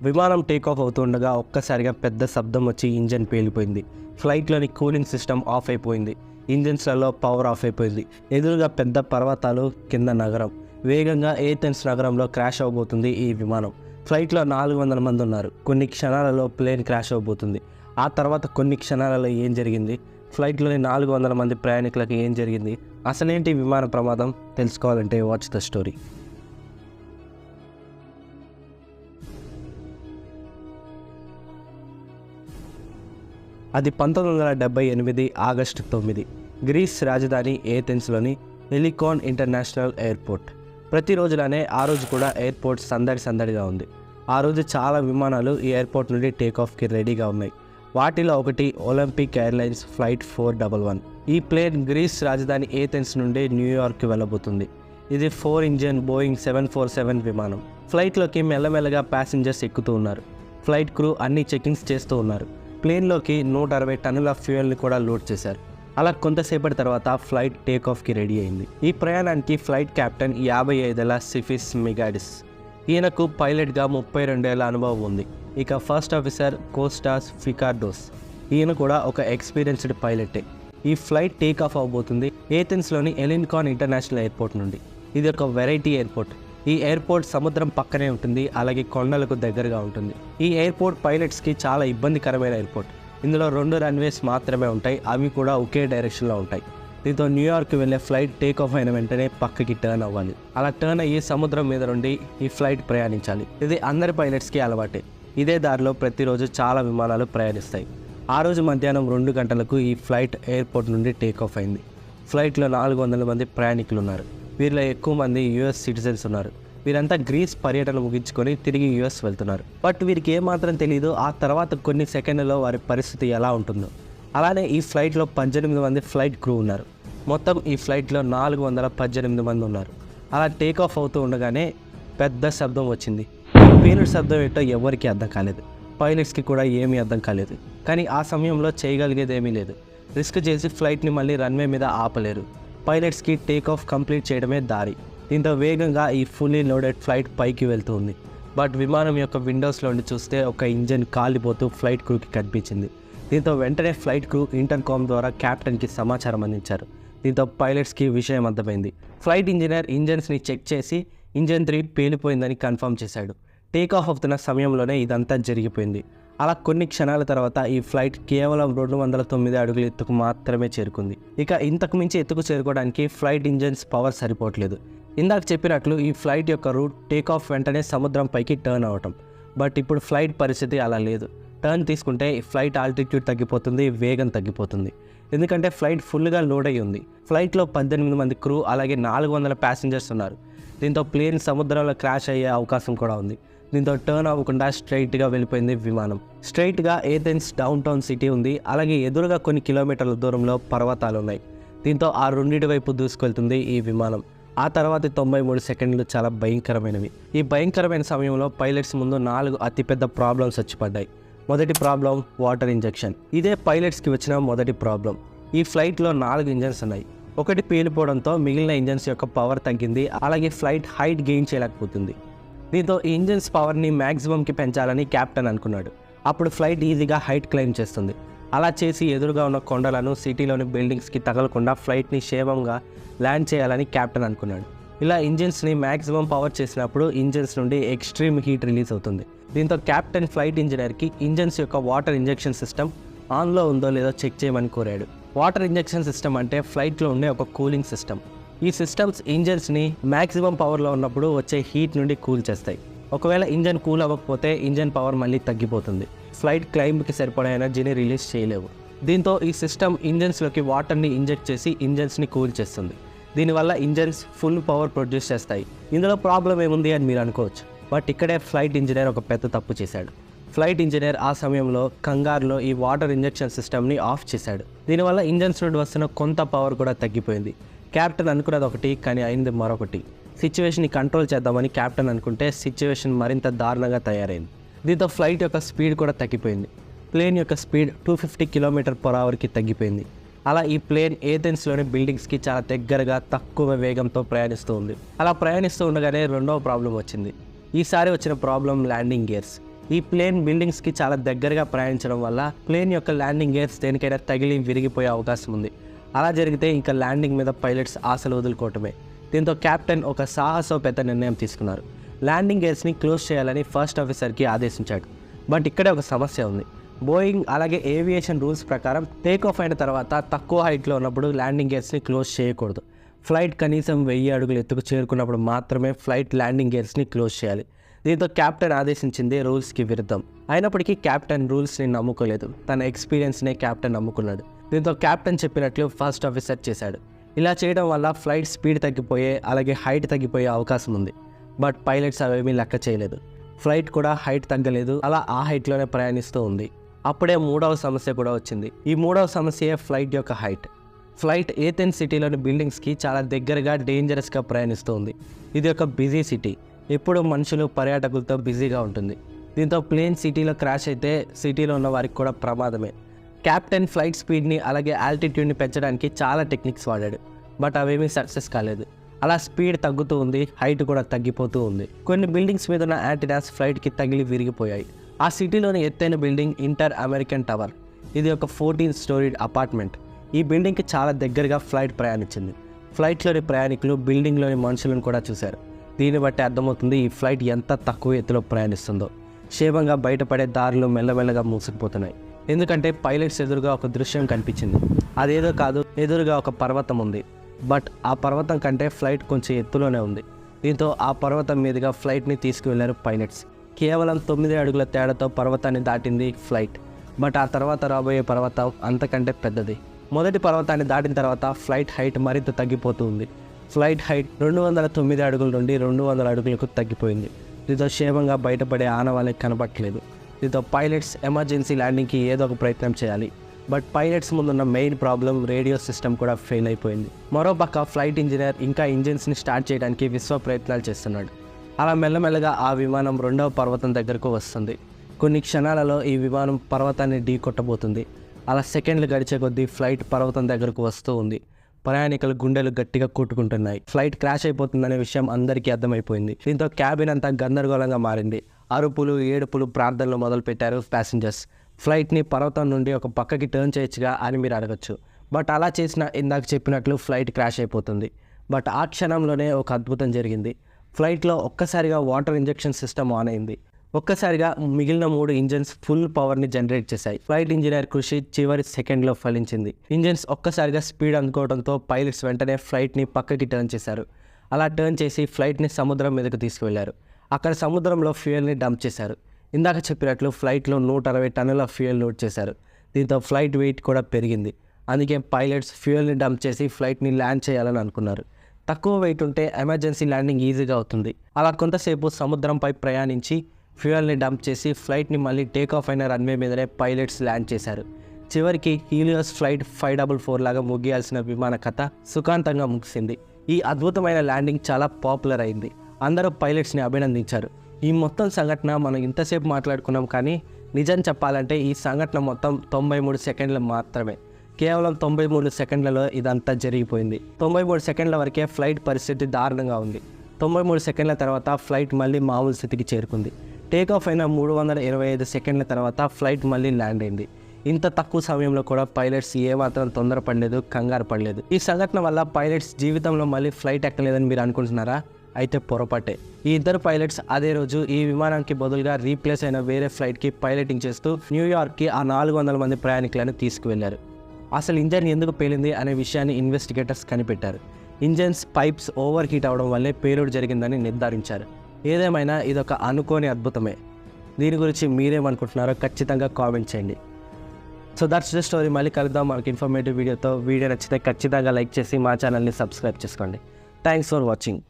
విమానం టేకాఫ్ అవుతుండగా ఒక్కసారిగా పెద్ద శబ్దం వచ్చి ఇంజన్ పేలిపోయింది. ఫ్లైట్లోని కూలింగ్ సిస్టమ్ ఆఫ్ అయిపోయింది. ఇంజన్స్లలో పవర్ ఆఫ్ అయిపోయింది. ఎదురుగా పెద్ద పర్వతాలు, కింద నగరం. వేగంగా ఏథెన్స్ నగరంలో క్రాష్ అవబోతుంది ఈ విమానం. ఫ్లైట్లో 400 మంది ఉన్నారు. కొన్ని క్షణాలలో ప్లేన్ క్రాష్ అవబోతుంది. ఆ తర్వాత కొన్ని క్షణాలలో ఏం జరిగింది, ఫ్లైట్లోని 400 మంది ప్రయాణికులకు ఏం జరిగింది, అసలేంటి విమాన ప్రమాదం తెలుసుకోవాలంటే వాచ్ ద స్టోరీ. అది 1978 ఆగస్టు 9 గ్రీస్ రాజధాని ఏథెన్స్లోని హెలికాన్ ఇంటర్నేషనల్ ఎయిర్పోర్ట్. ప్రతిరోజులానే ఆ రోజు కూడా ఎయిర్పోర్ట్ సందడిగా ఉంది. ఆ రోజు చాలా విమానాలు ఈ ఎయిర్పోర్ట్ నుండి టేకాఫ్కి రెడీగా ఉన్నాయి. వాటిలో ఒకటి ఒలింపిక్ ఎయిర్లైన్స్ ఫ్లైట్ 411. ఈ ప్లేన్ గ్రీస్ రాజధాని ఏథెన్స్ నుండి న్యూయార్క్కి వెళ్ళబోతుంది. ఇది 4 ఇంజిన్ బోయింగ్ 747 విమానం. ఫ్లైట్లోకి మెల్లమెల్లగా ప్యాసింజర్స్ ఎక్కుతూ ఉన్నారు. ఫ్లైట్ క్రూ అన్ని చెకింగ్స్ చేస్తూ ఉన్నారు. ప్లేన్లోకి 160 టన్నుల ఫ్యూయల్ని కూడా లోడ్ చేశారు. అలా కొంతసేపటి తర్వాత ఫ్లైట్ టేకాఫ్కి రెడీ అయింది. ఈ ప్రయాణానికి ఫ్లైట్ కెప్టెన్ 55 ఏళ్ల సిఫిస్ మిగాడిస్. ఈయనకు పైలట్గా 32 ఏళ్ల అనుభవం ఉంది. ఇక ఫస్ట్ ఆఫీసర్ కోస్టాస్ ఫికార్డోస్. ఈయన కూడా ఒక ఎక్స్పీరియన్స్డ్ పైలటే. ఈ ఫ్లైట్ టేకాఫ్ అవబోతుంది ఏథెన్స్లోని హెలికాన్ ఇంటర్నేషనల్ ఎయిర్పోర్ట్ నుండి. ఇది ఒక వెరైటీ ఎయిర్పోర్ట్. ఈ ఎయిర్పోర్ట్ సముద్రం పక్కనే ఉంటుంది, అలాగే కొండలకు దగ్గరగా ఉంటుంది. ఈ ఎయిర్పోర్ట్ పైలట్స్కి చాలా ఇబ్బందికరమైన ఎయిర్పోర్ట్. ఇందులో 2 రన్వేస్ మాత్రమే ఉంటాయి, అవి కూడా ఒకే డైరెక్షన్లో ఉంటాయి. దీంతో న్యూయార్క్ వెళ్ళే ఫ్లైట్ టేకాఫ్ అయిన వెంటనే పక్కకి టర్న్ అవ్వాలి. అలా టర్న్ అయ్యి సముద్రం మీద నుండి ఈ ఫ్లైట్ ప్రయాణించాలి. ఇది అందరి పైలట్స్కి అలవాటే. ఇదే దారిలో ప్రతిరోజు చాలా విమానాలు ప్రయాణిస్తాయి. ఆ రోజు మధ్యాహ్నం 2 గంటలకు ఈ ఫ్లైట్ ఎయిర్పోర్ట్ నుండి టేకాఫ్ అయింది. ఫ్లైట్లో 400 మంది ప్రయాణికులు ఉన్నారు. వీరిలో ఎక్కువ మంది యుఎస్ సిటిజన్స్ ఉన్నారు. వీరంతా గ్రీస్ పర్యటన ముగించుకొని తిరిగి యుఎస్ వెళ్తున్నారు. బట్ వీరికి ఏమాత్రం తెలియదు ఆ తర్వాత కొన్ని సెకండ్లలో వారి పరిస్థితి ఎలా ఉంటుందో. అలానే ఈ ఫ్లైట్లో 18 మంది ఫ్లైట్ క్రూ ఉన్నారు. మొత్తం ఈ ఫ్లైట్లో 418 మంది ఉన్నారు. అలా టేకాఫ్ అవుతూ ఉండగానే పెద్ద శబ్దం వచ్చింది. పేలుడు శబ్దం ఏంటో ఎవరికీ అర్థం కాలేదు. పైలట్స్కి కూడా ఏమీ అర్థం కాలేదు. కానీ ఆ సమయంలో చేయగలిగేది ఏమీ లేదు. రిస్క్ చేసి ఫ్లైట్ని మళ్ళీ రన్వే మీద ఆపలేరు. పైలట్స్కి టేకాఫ్ కంప్లీట్ చేయడమే దారి. దీంతో వేగంగా ఈ ఫుల్లీ లోడెడ్ ఫ్లైట్ పైకి వెళ్తూ ఉంది. బట్ విమానం యొక్క విండోస్లో ఉండి చూస్తే ఒక ఇంజన్ కాలిపోతూ ఫ్లైట్ క్రూకి కనిపించింది. దీంతో వెంటనే ఫ్లైట్ క్రూ ఇంటర్కామ్ ద్వారా క్యాప్టెన్కి సమాచారం అందించారు. దీంతో పైలట్స్కి విషయం అర్థమైంది. ఫ్లైట్ ఇంజనీర్ ఇంజన్స్ని చెక్ చేసి ఇంజన్ 3 పేలిపోయిందని కన్ఫర్మ్ చేశాడు. టేకాఫ్ అవుతున్న సమయంలోనే ఇదంతా జరిగిపోయింది. అలా కొన్ని క్షణాల తర్వాత ఈ ఫ్లైట్ కేవలం 209 అడుగుల ఎత్తుకు మాత్రమే చేరుకుంది. ఇక ఇంతకు మించి ఎత్తుకు చేరుకోవడానికి ఫ్లైట్ ఇంజన్స్ పవర్ సరిపోవట్లేదు. ఇందాక చెప్పినట్లు ఈ ఫ్లైట్ యొక్క రూట్ టేకాఫ్ వెంటనే సముద్రం పైకి టర్న్ అవటం. బట్ ఇప్పుడు ఫ్లైట్ పరిస్థితి అలా లేదు. టర్న్ తీసుకుంటే ఫ్లైట్ ఆల్టిట్యూడ్ తగ్గిపోతుంది, వేగం తగ్గిపోతుంది. ఎందుకంటే ఫ్లైట్ ఫుల్గా లోడ్ అయ్యి ఉంది. ఫ్లైట్లో 18 మంది క్రూ అలాగే 400 ప్యాసింజర్స్ ఉన్నారు. దీంతో ప్లేన్ సముద్రంలో క్రాష్ అయ్యే అవకాశం కూడా ఉంది. దీంతో టర్న్ అవ్వకుండా స్ట్రైట్గా వెళ్ళిపోయింది విమానం. స్ట్రైట్గా ఏథెన్స్ డౌన్ టౌన్ సిటీ ఉంది. అలాగే ఎదురుగా కొన్ని కిలోమీటర్ల దూరంలో పర్వతాలు ఉన్నాయి. దీంతో ఆ రెండింటి వైపు దూసుకెళ్తుంది ఈ విమానం. ఆ తర్వాత 93 సెకండ్లు చాలా భయంకరమైనవి. ఈ భయంకరమైన సమయంలో పైలట్స్ ముందు 4 అతిపెద్ద ప్రాబ్లమ్స్ వచ్చి పడ్డాయి. మొదటి ప్రాబ్లం వాటర్ ఇంజెక్షన్. ఇదే పైలట్స్కి వచ్చిన మొదటి ప్రాబ్లం. ఈ ఫ్లైట్లో 4 ఇంజన్స్ ఉన్నాయి. ఒకటి పేలిపోవడంతో మిగిలిన ఇంజన్స్ యొక్క పవర్ తగ్గింది. అలాగే ఫ్లైట్ హైట్ గెయిన్ చేయలేకపోతుంది. దీంతో ఈ ఇంజన్స్ పవర్ని మ్యాక్సిమంకి పెంచాలని క్యాప్టెన్ అనుకున్నాడు. అప్పుడు ఫ్లైట్ ఈజీగా హైట్ క్లైమ్ చేస్తుంది. అలా చేసి ఎదురుగా ఉన్న కొండలను, సిటీలోని బిల్డింగ్స్కి తగలకుండా ఫ్లైట్ని క్షేమంగా ల్యాండ్ చేయాలని క్యాప్టెన్ అనుకున్నాడు. ఇలా ఇంజిన్స్ని మ్యాక్సిమం పవర్ చేసినప్పుడు ఇంజిన్స్ నుండి ఎక్స్ట్రీమ్ హీట్ రిలీజ్ అవుతుంది. దీంతో క్యాప్టెన్ ఫ్లైట్ ఇంజనీర్కి ఇంజిన్స్ యొక్క వాటర్ ఇంజెక్షన్ సిస్టమ్ ఆన్లో ఉందో లేదో చెక్ చేయమని కోరాడు. వాటర్ ఇంజెక్షన్ సిస్టమ్ అంటే ఫ్లైట్లో ఉండే ఒక కూలింగ్ సిస్టమ్. ఈ సిస్టమ్స్ ఇంజన్స్ని మ్యాక్సిమం పవర్లో ఉన్నప్పుడు వచ్చే హీట్ నుండి కూల్ చేస్తాయి. ఒకవేళ ఇంజన్ కూల్ అవ్వకపోతే ఇంజన్ పవర్ మళ్ళీ తగ్గిపోతుంది. ఫ్లైట్ క్లైంబ్కి సరిపడే ఎనర్జీని రిలీజ్ చేయలేవు. దీంతో ఈ సిస్టమ్ ఇంజన్స్లోకి వాటర్ని ఇంజెక్ట్ చేసి ఇంజన్స్ని కూల్ చేస్తుంది. దీనివల్ల ఇంజన్స్ ఫుల్ పవర్ ప్రొడ్యూస్ చేస్తాయి. ఇందులో ప్రాబ్లం ఏముంది అని మీరు అనుకోవచ్చు. బట్ ఇక్కడే ఫ్లైట్ ఇంజనీర్ ఒక పెద్ద తప్పు చేశాడు. ఫ్లైట్ ఇంజనీర్ ఆ సమయంలో కంగారులో ఈ వాటర్ ఇంజెక్షన్ సిస్టమ్ని ఆఫ్ చేశాడు. దీనివల్ల ఇంజన్స్ నుండి వస్తున్న కొంత పవర్ కూడా తగ్గిపోయింది. క్యాప్టెన్ అనుకున్నది ఒకటి, కానీ అయింది మరొకటి. సిచ్యువేషన్ని కంట్రోల్ చేద్దామని క్యాప్టెన్ అనుకుంటే సిచ్యువేషన్ మరింత దారుణంగా తయారైంది. దీంతో ఫ్లైట్ యొక్క స్పీడ్ కూడా తగ్గిపోయింది. ప్లేన్ యొక్క స్పీడ్ 250 km/hకి తగ్గిపోయింది. అలా ఈ ప్లేన్ ఏథెన్స్లోని బిల్డింగ్స్కి చాలా దగ్గరగా తక్కువ వేగంతో ప్రయాణిస్తూ ఉంది. అలా ప్రయాణిస్తూ ఉండగానే రెండవ ప్రాబ్లం వచ్చింది. ఈసారి వచ్చిన ప్రాబ్లం ల్యాండింగ్ గేర్స్. ఈ ప్లేన్ బిల్డింగ్స్కి చాలా దగ్గరగా ప్రయాణించడం వల్ల ప్లేన్ యొక్క ల్యాండింగ్ గేర్స్ దేనికైనా తగిలి విరిగిపోయే అవకాశం ఉంది. అలా జరిగితే ఇంకా ల్యాండింగ్ మీద పైలట్స్ ఆశలు వదులుకోవటమే. దీంతో కెప్టెన్ ఒక సాహసోపేత నిర్ణయం తీసుకున్నారు. ల్యాండింగ్ గేర్స్ని క్లోజ్ చేయాలని ఫస్ట్ ఆఫీసర్కి ఆదేశించాడు. బట్ ఇక్కడే ఒక సమస్య ఉంది. బోయింగ్ అలాగే ఏవియేషన్ రూల్స్ ప్రకారం టేక్ ఆఫ్ అయిన తర్వాత తక్కువ హైట్లో ఉన్నప్పుడు ల్యాండింగ్ గేర్స్ని క్లోజ్ చేయకూడదు. ఫ్లైట్ కనీసం 1000 అడుగులు ఎత్తుకు చేరుకున్నప్పుడు మాత్రమే ఫ్లైట్ ల్యాండింగ్ గేర్స్ని క్లోజ్ చేయాలి. దీంతో కెప్టెన్ ఆదేశించింది రూల్స్కి విరుద్ధం. అయినప్పటికీ కెప్టెన్ రూల్స్ని నమ్ముకోలేదు. తన ఎక్స్పీరియన్స్నే కెప్టెన్ నమ్ముకున్నాడు. దీంతో కెప్టెన్ చెప్పినట్లు ఫస్ట్ ఆఫీసర్ చేశాడు. ఇలా చేయడం వల్ల ఫ్లైట్ స్పీడ్ తగ్గిపోయే అలాగే హైట్ తగ్గిపోయే అవకాశం ఉంది. బట్ పైలట్స్ అవేమీ లెక్క చేయలేదు. ఫ్లైట్ కూడా హైట్ తగ్గలేదు. అలా ఆ హైట్లోనే ప్రయాణిస్తూ ఉంది. అప్పుడే మూడవ సమస్య కూడా వచ్చింది. ఈ మూడవ సమస్య ఫ్లైట్ యొక్క హైట్. ఫ్లైట్ ఏథెన్స్ సిటీలోని బిల్డింగ్స్కి చాలా దగ్గరగా డేంజరస్గా ప్రయాణిస్తూ ఉంది. ఇది ఒక బిజీ సిటీ. ఎప్పుడు మనుషులు పర్యాటకులతో బిజీగా ఉంటుంది. దీంతో ప్లేన్ సిటీలో క్రాష్ అయితే సిటీలో ఉన్న వారికి కూడా ప్రమాదమే. కెప్టెన్ ఫ్లైట్ స్పీడ్ని అలాగే ఆల్టిట్యూడ్ని పెంచడానికి చాలా టెక్నిక్స్ వాడాడు. బట్ అవేమీ సక్సెస్ కాలేదు. అలా స్పీడ్ తగ్గుతూ ఉంది, హైట్ కూడా తగ్గిపోతూ ఉంది. కొన్ని బిల్డింగ్స్ మీద ఉన్న యాంటీనాస్ ఫ్లైట్కి తగిలి విరిగిపోయాయి. ఆ సిటీలోని ఎత్తైన బిల్డింగ్ ఇంటర్ అమెరికన్ టవర్. ఇది ఒక 14 స్టోరీడ్ అపార్ట్మెంట్. ఈ బిల్డింగ్కి చాలా దగ్గరగా ఫ్లైట్ ప్రయాణించింది. ఫ్లైట్లోని ప్రయాణికులు బిల్డింగ్లోని మనుషులను కూడా చూశారు. దీన్ని బట్టి అర్థమవుతుంది ఈ ఫ్లైట్ ఎంత తక్కువ ఎత్తులో ప్రయాణిస్తుందో. క్షేమంగా బయటపడే దారులు మెల్లమెల్లగా మూసుకుపోతున్నాయి. ఎందుకంటే పైలట్స్ ఎదురుగా ఒక దృశ్యం కనిపించింది. అదేదో కాదు, ఎదురుగా ఒక పర్వతం ఉంది. బట్ ఆ పర్వతం కంటే ఫ్లైట్ కొంచెం ఎత్తులోనే ఉంది. దీంతో ఆ పర్వతం మీదుగా ఫ్లైట్ని తీసుకువెళ్లారు పైలట్స్. కేవలం 9 అడుగుల తేడాతో పర్వతాన్ని దాటింది ఫ్లైట్. బట్ ఆ తర్వాత రాబోయే పర్వతం అంతకంటే పెద్దది. మొదటి పర్వతాన్ని దాటిన తర్వాత ఫ్లైట్ హైట్ మరింత తగ్గిపోతూ ఉంది. ఫ్లైట్ హైట్ 209 అడుగుల నుండి 200 అడుగులకు తగ్గిపోయింది. దీంతో క్షేమంగా బయటపడే ఆనవాళ్ళకి కనపట్లేదు. దీంతో పైలట్స్ ఎమర్జెన్సీ ల్యాండింగ్కి ఏదో ఒక ప్రయత్నం చేయాలి. బట్ పైలట్స్ ముందున్న మెయిన్ ప్రాబ్లం రేడియో సిస్టమ్ కూడా ఫెయిల్ అయిపోయింది. మరోపక్క ఫ్లైట్ ఇంజనీర్ ఇంకా ఇంజిన్స్ని స్టార్ట్ చేయడానికి విశ్వ ప్రయత్నాలు చేస్తున్నాడు. అలా మెల్లమెల్లగా ఆ విమానం 2వ పర్వతం దగ్గరకు వస్తుంది. కొన్ని క్షణాలలో ఈ విమానం పర్వతాన్ని ఢీ కొట్టబోతుంది. అలా సెకండ్లు గడిచే కొద్దీ ఫ్లైట్ పర్వతం దగ్గరకు వస్తూ ఉంది. ప్రయాణికుల గుండెలు గట్టిగా కొట్టుకుంటున్నాయి. ఫ్లైట్ క్రాష్ అయిపోతుందనే విషయం అందరికీ అర్థమైపోయింది. దీంతో క్యాబిన్ అంతా గందరగోళంగా మారింది. అరుపులు, ఏడుపులు, ప్రార్థనలు మొదలుపెట్టారు ప్యాసింజర్స్. ఫ్లైట్ని పర్వతం నుండి ఒక పక్కకి టర్న్ చేయొచ్చుగా అని మీరు అడగచ్చు. బట్ అలా చేసిన ఇందాక చెప్పినట్లు ఫ్లైట్ క్రాష్ అయిపోతుంది. బట్ ఆ క్షణంలోనే ఒక అద్భుతం జరిగింది. ఫ్లైట్లో ఒక్కసారిగా వాటర్ ఇంజెక్షన్ సిస్టమ్ ఆన్ అయింది. ఒక్కసారిగా మిగిలిన 3 ఇంజన్స్ ఫుల్ పవర్ని జనరేట్ చేశాయి. ఫ్లైట్ ఇంజనీర్ కృషి చివరి సెకండ్లో ఫలించింది. ఇంజన్స్ ఒక్కసారిగా స్పీడ్ అందుకోవడంతో పైలట్స్ వెంటనే ఫ్లైట్ని పక్కకి టర్న్ చేశారు. అలా టర్న్ చేసి ఫ్లైట్ని సముద్రం మీదకు తీసుకువెళ్లారు. అక్కడ సముద్రంలో ఫ్యూయల్ని డంప్ చేశారు. ఇందాక చెప్పినట్లు ఫ్లైట్లో 160 టన్నుల ఫ్యూయల్ లోడ్ చేశారు. దీంతో ఫ్లైట్ వెయిట్ కూడా పెరిగింది. అందుకే పైలట్స్ ఫ్యూయల్ని డంప్ చేసి ఫ్లైట్ని ల్యాండ్ చేయాలని అనుకున్నారు. తక్కువ వెయిట్ ఉంటే ఎమర్జెన్సీ ల్యాండింగ్ ఈజీగా అవుతుంది. అలా కొంతసేపు సముద్రంపై ప్రయాణించి ఫ్యూయల్ని డంప్ చేసి ఫ్లైట్ని మళ్ళీ టేక్ ఆఫ్ అయిన రన్వే మీదనే పైలట్స్ ల్యాండ్ చేశారు. చివరికి హీలియోస్ ఫ్లైట్ 544 లాగా ముగియాల్సిన విమాన కథ సుఖాంతంగా ముగిసింది. ఈ అద్భుతమైన ల్యాండింగ్ చాలా పాపులర్ అయింది. అందరూ పైలట్స్ని అభినందించారు. ఈ మొత్తం సంఘటన మనం ఇంతసేపు మాట్లాడుకున్నాం, కానీ నిజం చెప్పాలంటే ఈ సంఘటన మొత్తం 93 సెకండ్లు మాత్రమే. కేవలం 93 సెకండ్లలో ఇదంతా జరిగిపోయింది. 93 సెకండ్ల వరకే ఫ్లైట్ పరిస్థితి దారుణంగా ఉంది. 93 సెకండ్ల తర్వాత ఫ్లైట్ మళ్ళీ మామూలు స్థితికి చేరుకుంది. టేక్ ఆఫ్ అయిన 325 సెకండ్ల తర్వాత ఫ్లైట్ మళ్ళీ ల్యాండ్ అయింది. ఇంత తక్కువ సమయంలో కూడా పైలట్స్ ఏమాత్రం తొందరపడలేదు, కంగారు పడలేదు. ఈ సంఘటన వల్ల పైలట్స్ జీవితంలో మళ్ళీ ఫ్లైట్ ఎక్కలేదని మీరు అనుకుంటున్నారా? అయితే పొరపాటే. ఈ ఇద్దరు పైలట్స్ అదే రోజు ఈ విమానానికి బదులుగా రీప్లేస్ అయిన వేరే ఫ్లైట్కి పైలటింగ్ చేస్తూ న్యూయార్క్కి ఆ 400 మంది ప్రయాణికులను తీసుకువెళ్లారు. అసలు ఇంజన్ ఎందుకు పేలింది అనే విషయాన్ని ఇన్వెస్టిగేటర్స్ కనిపెట్టారు. ఇంజన్స్ పైప్స్ ఓవర్ హీట్ అవడం వల్లే పేలుడు జరిగిందని నిర్ధారించారు. ఏదేమైనా ఇదొక అనుకోని అద్భుతమే. దీని గురించి మీరేమనుకుంటున్నారో ఖచ్చితంగా కామెంట్ చేయండి. So that's the story. మళ్ళీ కలుద్దాం మనకి ఇన్ఫర్మేటివ్ వీడియోతో. వీడియో నచ్చితే ఖచ్చితంగా లైక్ చేసి మా ఛానల్ని సబ్స్క్రైబ్ చేసుకోండి. Thanks for watching.